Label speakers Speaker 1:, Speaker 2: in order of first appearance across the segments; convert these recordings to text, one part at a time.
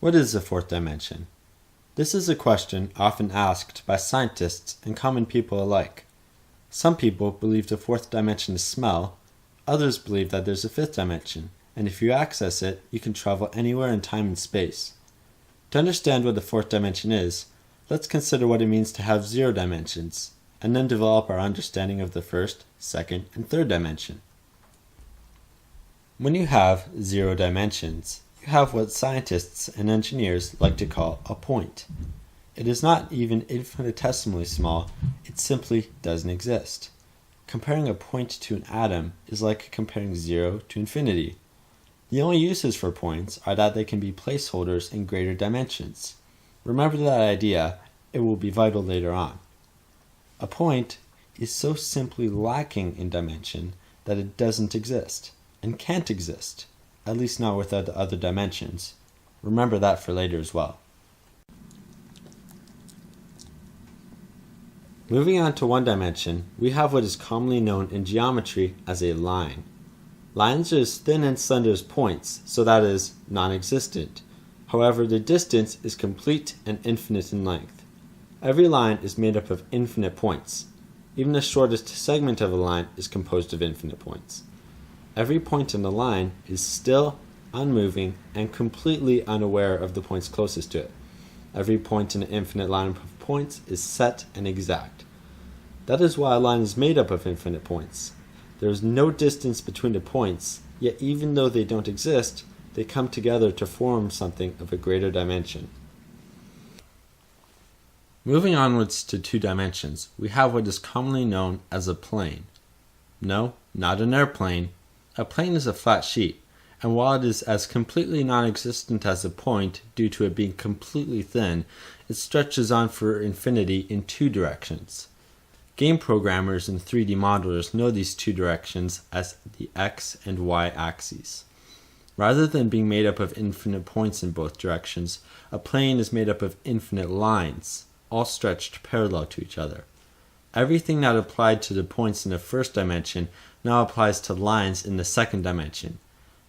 Speaker 1: What is the fourth dimension? This is a question often asked by scientists and common people alike. Some people believe the fourth dimension is smell, others believe that there's a fifth dimension, and if you access it, you can travel anywhere in time and space. To understand what the fourth dimension is, let's consider what it means to have 0 dimensions, and then develop our understanding of the first, second, and third dimension. When you have 0 dimensions, you have what scientists and engineers like to call a point. It is not even infinitesimally small, it simply doesn't exist. Comparing a point to an atom is like comparing 0 to infinity. The only uses for points are that they can be placeholders in greater dimensions. Remember that idea, it will be vital later on. A point is so simply lacking in dimension that it doesn't exist, and can't exist, at least not without the other dimensions. Remember that for later as well. Moving on to one dimension, we have what is commonly known in geometry as a line. Lines are as thin and slender as points, so that is non-existent. However, the distance is complete and infinite in length. Every line is made up of infinite points. Even the shortest segment of a line is composed of infinite points. Every point in the line is still, unmoving, and completely unaware of the points closest to it. Every point in an infinite line of points is set and exact. That is why a line is made up of infinite points. There is no distance between the points, yet even though they don't exist, they come together to form something of a greater dimension. Moving onwards to 2 dimensions, we have what is commonly known as a plane. No, not an airplane. A plane is a flat sheet, and while it is as completely non-existent as a point due to it being completely thin, it stretches on for infinity in 2 directions. Game programmers and 3D modelers know these 2 directions as the x and y axes. Rather than being made up of infinite points in both directions, a plane is made up of infinite lines, all stretched parallel to each other. Everything that applied to the points in the first dimension now applies to lines in the second dimension.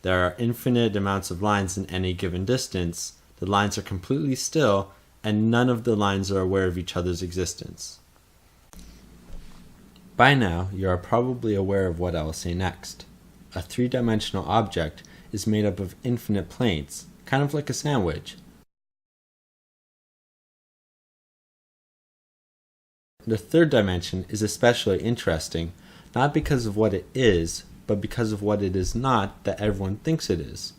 Speaker 1: There are infinite amounts of lines in any given distance, the lines are completely still, and none of the lines are aware of each other's existence. By now, you are probably aware of what I will say next. A 3-dimensional object is made up of infinite planes, kind of like a sandwich. The third dimension is especially interesting, not because of what it is, but because of what it is not that everyone thinks it is.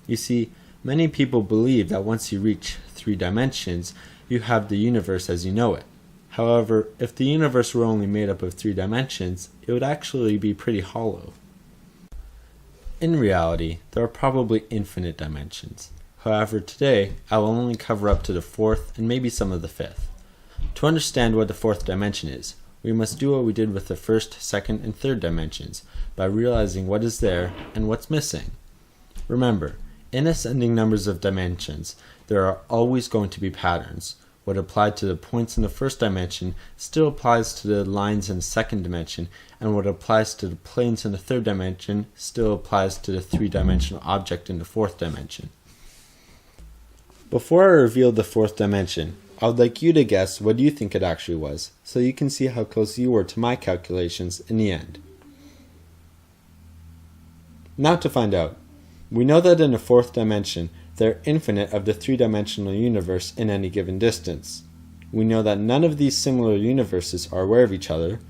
Speaker 1: You see, many people believe that once you reach 3 dimensions, you have the universe as you know it. However, if the universe were only made up of 3 dimensions, it would actually be pretty hollow. In reality, there are probably infinite dimensions. However, today, I will only cover up to the 4th and maybe some of the 5th. To understand what the 4th dimension is, we must do what we did with the 1st, 2nd, and 3rd dimensions, by realizing what is there and what's missing. Remember, in ascending numbers of dimensions, there are always going to be patterns. What applied to the points in the 1st dimension still applies to the lines in the 2nd dimension, and what applies to the planes in the 3rd dimension still applies to the 3-dimensional object in the 4th dimension. Before I reveal the 4th dimension, I would like you to guess what you think it actually was, so you can see how close you were to my calculations in the end. Now to find out. We know that in the 4th dimension, there are infinite of the 3-dimensional universe in any given distance. We know that none of these similar universes are aware of each other.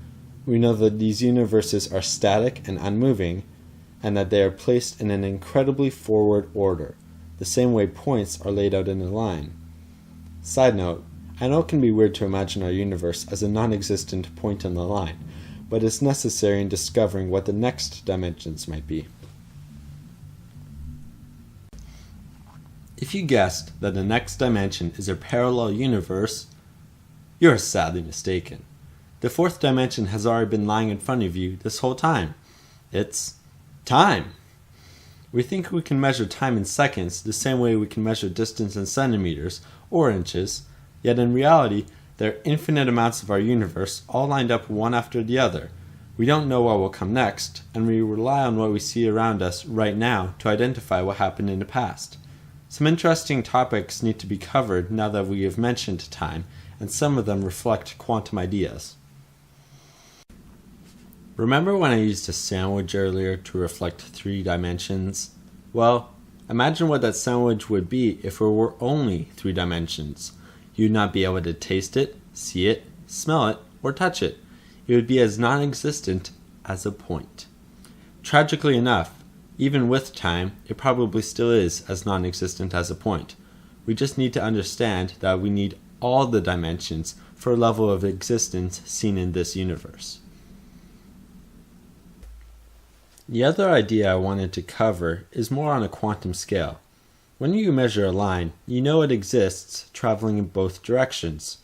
Speaker 1: We know that these universes are static and unmoving, and that they are placed in an incredibly forward order, the same way points are laid out in a line. Side note, I know it can be weird to imagine our universe as a non-existent point on the line, but it's necessary in discovering what the next dimensions might be. If you guessed that the next dimension is a parallel universe, you are sadly mistaken. The 4th dimension has already been lying in front of you this whole time. It's time. We think we can measure time in seconds the same way we can measure distance in centimeters or inches, yet in reality, there are infinite amounts of our universe all lined up one after the other. We don't know what will come next, and we rely on what we see around us right now to identify what happened in the past. Some interesting topics need to be covered now that we have mentioned time, and some of them reflect quantum ideas. Remember when I used a sandwich earlier to reflect 3 dimensions? Well, imagine what that sandwich would be if it were only 3 dimensions. You'd not be able to taste it, see it, smell it, or touch it. It would be as non-existent as a point. Tragically enough, even with time, it probably still is as non-existent as a point. We just need to understand that we need all the dimensions for a level of existence seen in this universe. The other idea I wanted to cover is more on a quantum scale. When you measure a line, you know it exists traveling in both directions.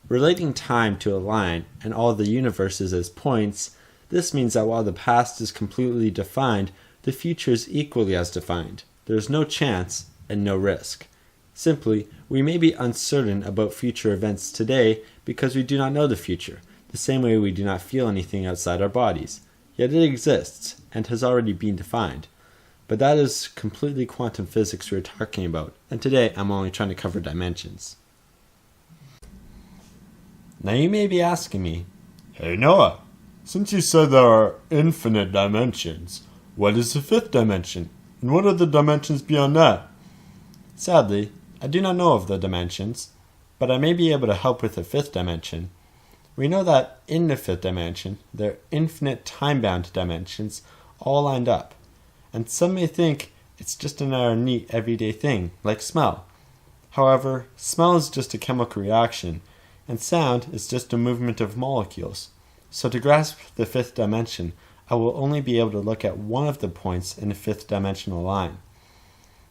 Speaker 1: Relating time to a line and all the universes as points, this means that while the past is completely defined, the future is equally as defined. There is no chance and no risk. Simply, we may be uncertain about future events today because we do not know the future, the same way we do not feel anything outside our bodies. Yet it exists and has already been defined. But that is completely quantum physics we're talking about, and today I'm only trying to cover dimensions. Now you may be asking me,
Speaker 2: Hey Noah, since you said there are infinite dimensions, what is the 5th dimension? And what are the dimensions beyond that?
Speaker 1: Sadly, I do not know of the dimensions, but I may be able to help with the 5th dimension. We know that in the 5th dimension, there are infinite time-bound dimensions all lined up. And some may think it's just another neat everyday thing, like smell. However, smell is just a chemical reaction, and sound is just a movement of molecules. So to grasp the 5th dimension, I will only be able to look at one of the points in the 5th dimensional line.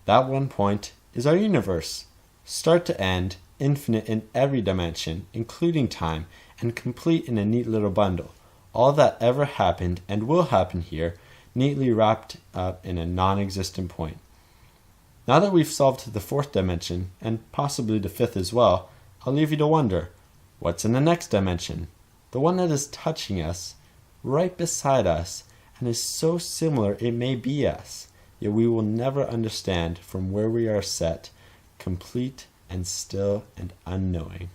Speaker 1: That one point is our universe, start to end, infinite in every dimension, including time, and complete in a neat little bundle. All that ever happened and will happen here, neatly wrapped up in a non-existent point. Now that we've solved the 4th dimension, and possibly the 5th as well, I'll leave you to wonder, what's in the next dimension? The one that is touching us, right beside us, and is so similar it may be us, yet we will never understand from where we are set, complete and still and unknowing.